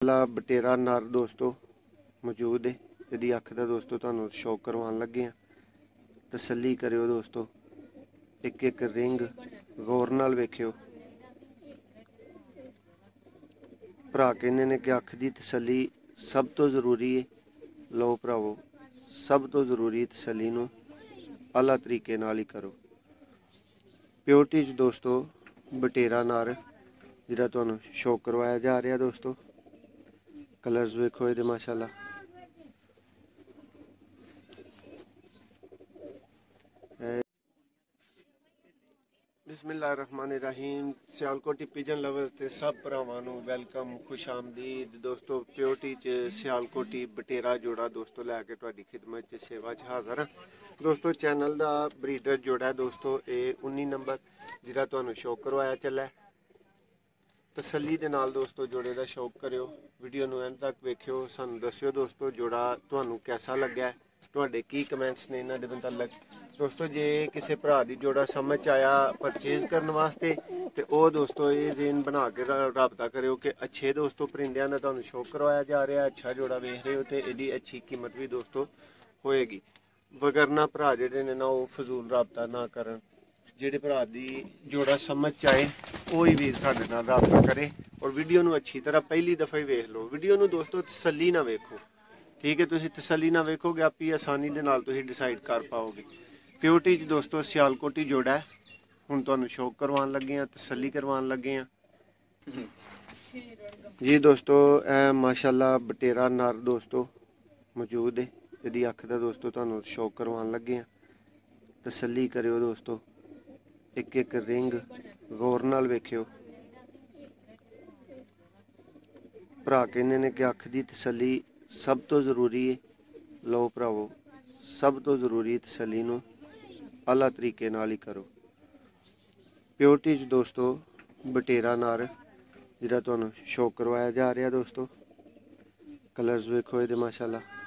ला बटेरा नर दोस्तों मौजूद है। यदि अख का दोस्तों तुहानू शौक करवान लगे हैं, तसल्ली करियो दोस्तों। एक एक रिंग गौर नाल वेखियो। भरा कहते ने कि अख की तसल्ली सब तो जरूरी है। लो भरावो, सब तो जरूरी तसल्ली नू आला तरीके नाल ही करो। प्योरिटी च दोस्तों बटेरा नर जिहड़ा तुहानू शौक करवाया जा रहा दोस्तों। कलर्स वेखो ये माशाल्लाह। बिस्मिल्लाहिर्रहमानिर्रहीम। सियालकोटी पिजन लवर्स ते सब भरावां नू वेलकम, खुश आमदीद दोस्तों। प्योरिटी च सियालकोटी बटेरा जोड़ा दोस्तों लैके तुहाडी खिदमत च सेवा च हाज़र हाँ दोस्तों। चैनल दा ब्रीडर जोड़ा है दोस्तों, ये 19 नंबर जिहड़ा तुहानू शौक करवाया चला है। तसल्ली दे नाल दोस्तों जोड़े दा शौक करियो। वीडियो नू एंड तक वेखियो, सानू दस्सियो दोस्तों जोड़ा तुहानू कैसा लग्या है, तुहाडे की कमेंट्स ने इन्हां दे मुतल्लक दोस्तों। जे किसी भरा दी जोड़ा समझ आया परचेज करने वास्ते तो वह दोस्तों ये जेन बना के रबता करो कि अच्छे दोस्तों परिंदियां दा तुहानू शौक करवाया जा रहा है, अच्छा जोड़ा वेख रहे हो तो यदी अच्छी कीमत भी दोस्तों होएगी। वगरना भरा जिहड़े ने ना वो फजूल रबता ना करन। जिहड़े भरा दी जोड़ा समझ आए कोई भी साडे नाल रबता करे और वीडियो नू अच्छी तरह पहली दफ़ा ही वेख लो। वीडियो नू दोस्तों तसल्ली ना वेखो, ठीक है। तुसीं तसल्ली ना वेखोगे आप ही आसानी दे नाल तुसीं डिसाइड कर पाओगे। प्योरिटी च दोस्तों सियालकोटी जोड़ा है। हुण तुहानू शौक करवान लगे हैं, तसल्ली करवान लगे हैं जी दोस्तों। माशाल्लाह बटेरा नर दोस्तों मौजूद है। यदि अख का दोस्तों तुहानू शौक करवान लगे हैं, तसल्ली करियो दोस्तों। एक एक रिंग गौर नाल वेखियो। भरा कहते ने कि अख की तसल्ली सब तो जरूरी है। लो भरावो, सब तो जरूरी तसल्ली नू आला तरीके नाल ही करो। प्योरिटी च दोस्तों बटेरा नर जिहड़ा तुहानू शौक करवाया जा रहा दोस्तों। कलर्स वेखो ये माशाल्लाह।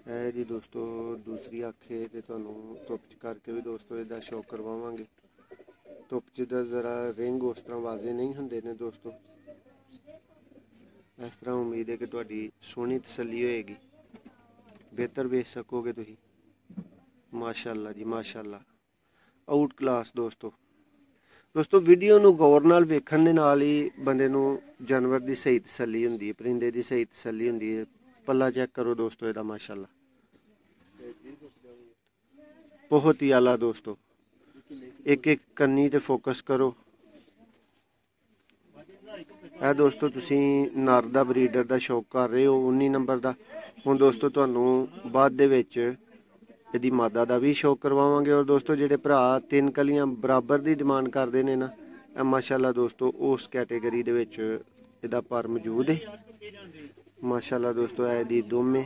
है जी दोस्तों दूसरी अख है तो तुहानू धुप च करके भी दोस्तों इसदा शौक करवावांगे। धुप च जरा रिंग उस तरह वाजे नहीं होंदे ने दोस्तों। इस तरह उम्मीद है कि तुहाडी सोहनी तसल्ली होएगी, बेहतर वेच सकोगे तुसीं। माशाल्लाह जी माशाल्लाह, आउट क्लास दोस्तों। दोस्तों वीडियो नू गौर नाल वेखण दे नाल ही बंदे नू जानवर दी सही तसल्ली हुंदी है, परिंदे दी सही तसल्ली हुंदी है। पल्ला चेक करो दोस्तों इहदा माशाल्लाह, बहुत ही आला दोस्तों। एक एक कन्नी ते फोकस करो। है दोस्तों तुसीं नर दा ब्रीडर दा शौक कर रहे हो 19 नंबर दा। हुण दोस्तों तुहानू बाद दे विच यदि मादा का भी शौक करवावांगे। और दोस्तों जिहड़े भरा 3 कलियां बराबर की डिमांड करते हैं ना, माशाल्लाह दोस्तों उस कैटेगरी दे विच इहदा पर मौजूद है। माशाल्लाह दोस्तों इहदी दुम है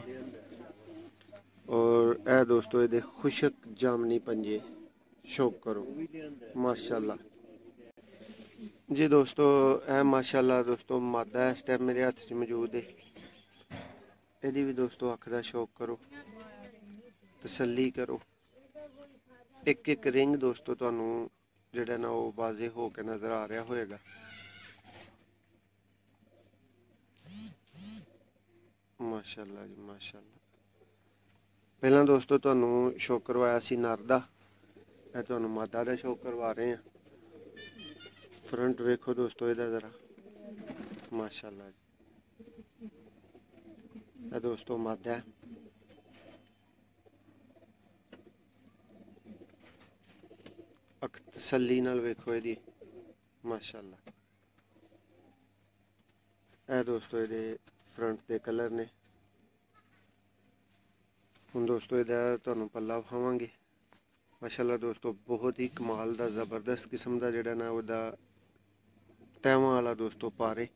और यह दोस्तों ये खुशक जामनी पंजे शौक करो माशाल्लाह जी दोस्तों। यह माशाल्लाह दोस्तों मादा इस टाइम मेरे हाथ च मौजूद है। यदि भी दोस्तों अख का शौक करो, तसल्ली करो। एक एक रिंग दोस्तों तुहानू जिहड़ा ना वो वाजे हो के नज़र आ रहा होएगा। माशाल्लाह जी माशाल्लाह। पहला दोस्तों तुहानू शौक करवाया सी नर दा, तुहानू मादा दा शौक करवा रहे हैं। फ्रंट वेखो दोस्तों इहदा जरा माशाल्लाह जी। यह दोस्तों मादा है। अख तसल्ली नाल वेखो इहदी माशाल्लाह। यह दोस्तों इहदे फ्रंट दे कलर ने। हुण दोस्तों इहदा तुहानू पल्ला विखावांगे। माशाल्लाह दोस्तों बहुत ही कमाल दा जबरदस्त किस्म दा जिहड़ा ना ओहदा तैवां वाला दोस्तों पारे।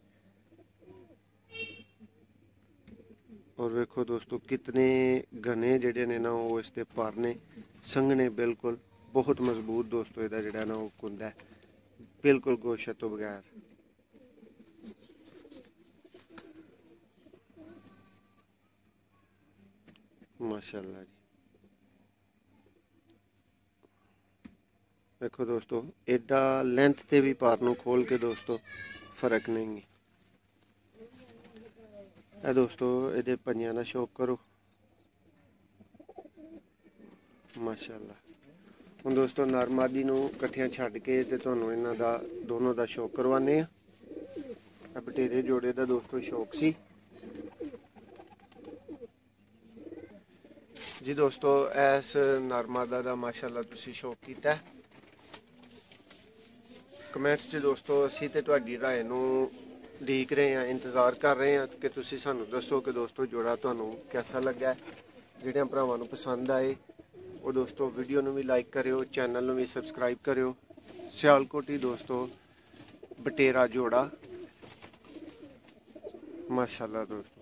और वेखो दोस्तों कितने घने जिहड़े ने ना वो इसके पर ने, संघने बिल्कुल बहुत मजबूत दोस्तों। इहदा जिहड़ा ना वो कुंदा है बिल्कुल गोशत तो बगैर। माशाल्लाह जी। देखो दोस्तों एडा लेंथ ते भी पर नूं खोल के दोस्तों फर्क नहीं है। दोस्तों ये पंजियां दा शौक करो माशाअल्लाह। ਹੁਣ ਦੋਸਤੋ ਨਰ ਮਾਦੀ ਨੂੰ ਇਕੱਠਿਆਂ ਛੱਡ ਕੇ ਤੇ ਤੁਹਾਨੂੰ ਇਹਨਾਂ ਦਾ ਦੋਨੋਂ ਦਾ ਸ਼ੌਕ ਕਰਵਾਉਂਦੇ ਆ। ਬਟੇਰੇ ਜੋੜੇ ਦਾ ਦੋਸਤੋ ਸ਼ੌਕ ਸੀ ਜੀ। ਦੋਸਤੋ ਇਸ ਨਰ ਮਾਦਾ ਦਾ ਮਾਸ਼ਾਅੱਲਾ ਤੁਸੀਂ ਸ਼ੌਕ ਕੀਤਾ। ਕਮੈਂਟਸ 'ਚ ਦੋਸਤੋ ਅਸੀਂ ਤੇ ਤੁਹਾਡੀ ਰਾਏ ਨੂੰ ਉਡੀਕ ਰਹੇ ਹਾਂ, ਇੰਤਜ਼ਾਰ ਕਰ ਰਹੇ ਹਾਂ ਕਿ ਤੁਸੀਂ ਸਾਨੂੰ ਦੱਸੋ ਕਿ ਦੋਸਤੋ ਜੋੜਾ ਤੁਹਾਨੂੰ ਕਿਹਦਾ ਲੱਗਾ। ਜਿਹੜਿਆਂ ਭਰਾਵਾਂ ਨੂੰ ਪਸੰਦ ਆਏ ਉਹ ਦੋਸਤੋ ਵੀਡੀਓ ਨੂੰ ਵੀ ਲਾਈਕ ਕਰਿਓ, ਚੈਨਲ ਨੂੰ ਵੀ ਸਬਸਕ੍ਰਾਈਬ ਕਰਿਓ। ਸਿਆਲਕੋਟੀ ਦੋਸਤੋ ਬਟੇਰਾ ਜੋੜਾ ਮਾਸ਼ਾਅੱਲਾ ਦੋਸਤੋ।